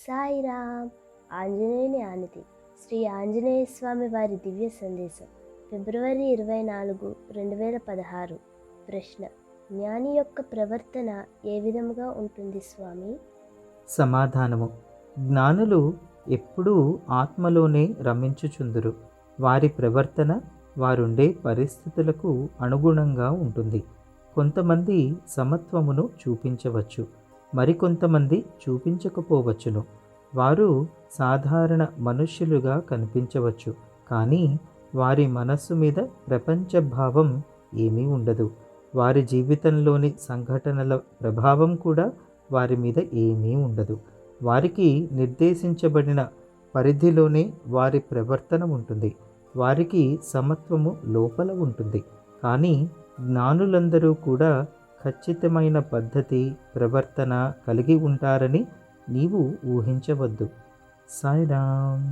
సాయిరామ్. ఆంజనేయుని ఆనతి. శ్రీ ఆంజనేయ స్వామి వారి దివ్య సందేశం. ఫిబ్రవరి 24, 2016. ప్రశ్న: జ్ఞాని యొక్క ప్రవర్తన ఏ విధముగా ఉంటుంది స్వామి? సమాధానము: జ్ఞానులు ఎప్పుడూ ఆత్మలోనే రమించుచుందురు. వారి ప్రవర్తన వారుండే పరిస్థితులకు అనుగుణంగా ఉంటుంది. కొంతమంది సమత్వమును చూపించవచ్చు, మరికొంతమంది చూపించకపోవచ్చును. వారు సాధారణ మనుష్యులుగా కనిపించవచ్చు, కానీ వారి మనస్సు మీద ప్రపంచ భావం ఏమీ ఉండదు. వారి జీవితంలోని సంఘటనల ప్రభావం కూడా వారి మీద ఏమీ ఉండదు. వారికి నిర్దేశించబడిన పరిధిలోనే వారి ప్రవర్తన ఉంటుంది. వారికి సమత్వము లోపల ఉంటుంది. కానీ జ్ఞానులందరూ కూడా ఖచ్చితమైన పద్ధతి, ప్రవర్తన కలిగి ఉంటారని నీవు ఊహించవద్దు. సాయిరామ్.